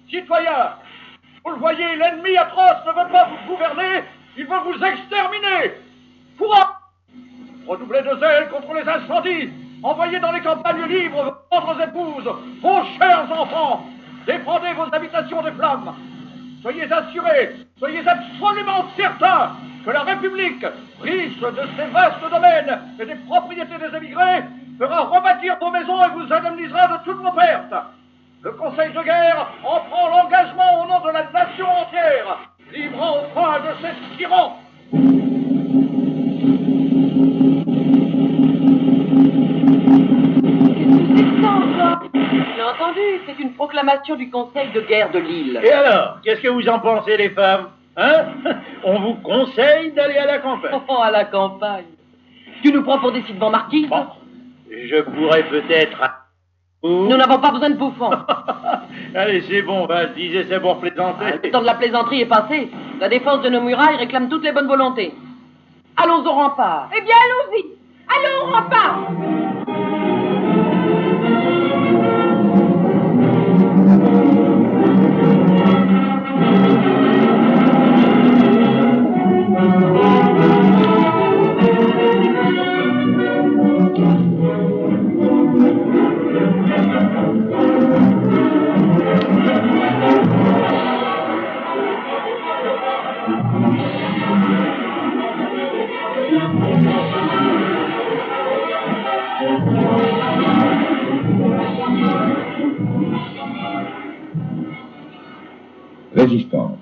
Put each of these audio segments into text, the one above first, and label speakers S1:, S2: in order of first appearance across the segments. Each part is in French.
S1: Citoyens, vous le voyez, l'ennemi atroce ne veut pas vous gouverner, il veut vous exterminer. Courage! Redoublez de zèle contre les incendies, envoyez dans les campagnes libres vos tendres épouses, vos chers enfants, défendez vos habitations des flammes. Soyez assurés, soyez absolument certains que la République, riche de ses vastes domaines et des propriétés des émigrés, fera rebâtir vos maisons et vous indemnisera de toutes vos pertes. Le Conseil de guerre en prend l'engagement au nom de la nation entière, livrant enfin de ces tyrans.
S2: C'est ça encore. J'ai entendu, c'est une proclamation du Conseil de guerre de Lille.
S1: Et alors, qu'est-ce que vous en pensez, les femmes? Hein? On vous conseille d'aller à la campagne.
S2: Oh, à la campagne. Tu nous prends pour des cibles marquises?
S1: Bon, je pourrais peut-être...
S2: Nous n'avons pas besoin de bouffons.
S1: Allez, c'est bon, je disais, c'est pour plaisanter.
S2: Le temps de la plaisanterie est passé. La défense de nos murailles réclame toutes les bonnes volontés. Allons au rempart.
S3: Eh bien, allons-y. Allons au rempart.
S4: Résistance.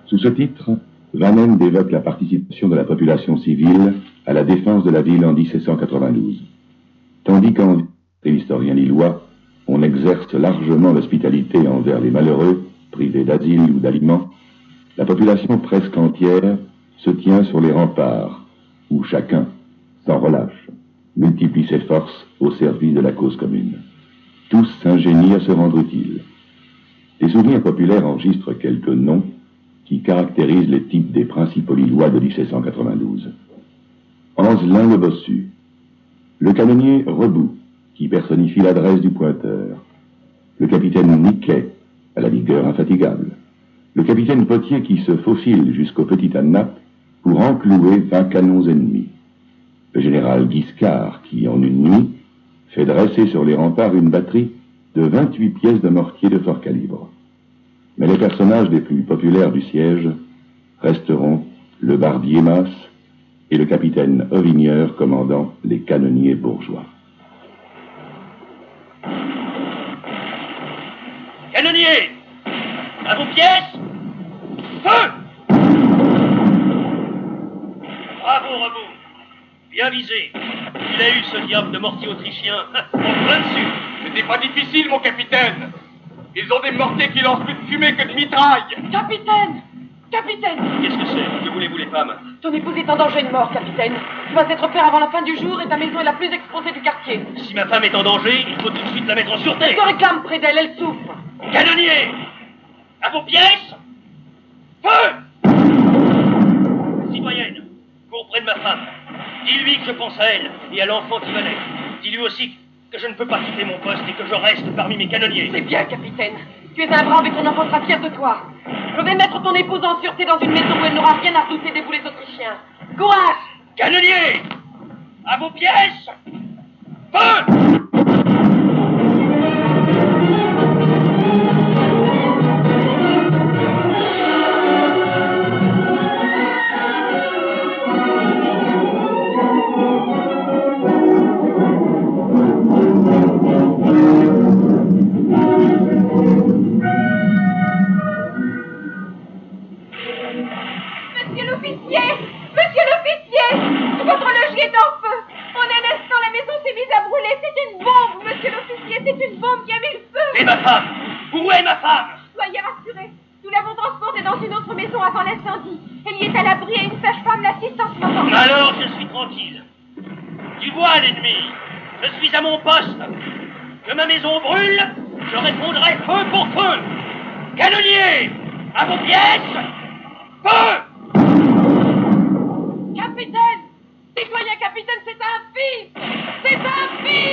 S4: Sous ce titre, Van Ende évoque la participation de la population civile à la défense de la ville en 1792. Tandis qu'en l'historien lillois, on exerce largement l'hospitalité envers les malheureux, privés d'asile ou d'aliments, la population presque entière se tient sur les remparts, où chacun, sans relâche, multiplie ses forces au service de la cause commune. Tous s'ingénient à se rendre utiles. Les souvenirs populaires enregistrent quelques noms qui caractérisent les types des principaux Lillois de 1792. Anzelin le Bossu, le canonnier Rebout, qui personnifie l'adresse du pointeur, le capitaine Niquet, à la vigueur infatigable, le capitaine Potier qui se faufile jusqu'au petit Annap pour enclouer 20 canons ennemis, le général Guiscard qui, en une nuit, fait dresser sur les remparts une batterie de 28 pièces de mortier de fort calibre. Mais les personnages les plus populaires du siège resteront le barbier Mas et le capitaine Auvigneur commandant les canonniers bourgeois.
S1: Canonniers, à vos pièces, feu! Bravo, Rebout, bien visé. Il a eu ce diable de mortier autrichien, en plein dessus.
S5: C'était pas difficile, mon capitaine. Ils ont des mortiers qui lancent plus de fumée que de mitraille.
S2: Capitaine! Capitaine!
S1: Qu'est-ce que c'est? Que voulez-vous, les femmes?
S2: Ton épouse est en danger de mort, capitaine. Tu vas être père avant la fin du jour et ta maison est la plus exposée du quartier.
S1: Si ma femme est en danger, il faut tout de suite la mettre en sûreté.
S2: Je te réclame près d'elle, elle souffre.
S1: Canonnier, à vos pièces, feu! Citoyenne, cours près de ma femme. Dis-lui que je pense à elle et à l'enfant qui va naître. Dis-lui aussi que je ne peux pas quitter mon poste et que je reste parmi mes canonniers.
S2: C'est bien, capitaine. Tu es un brave et ton enfant sera fier de toi. Je vais mettre ton épouse en sûreté dans une maison où elle n'aura rien à redouter des boulets autrichiens. Courage!
S1: Canonnier, à vos pièces, feu!
S3: Nous l'avons transporté dans une autre maison avant l'incendie. Elle y est à l'abri et une sage-femme l'assiste en ce moment.
S6: Alors je suis tranquille. Tu vois l'ennemi. Je suis à mon poste. Que ma maison brûle, je répondrai feu pour feu. Canonnier, à vos pièces. Feu!
S2: Capitaine! Citoyen capitaine, c'est un fils! C'est un fils!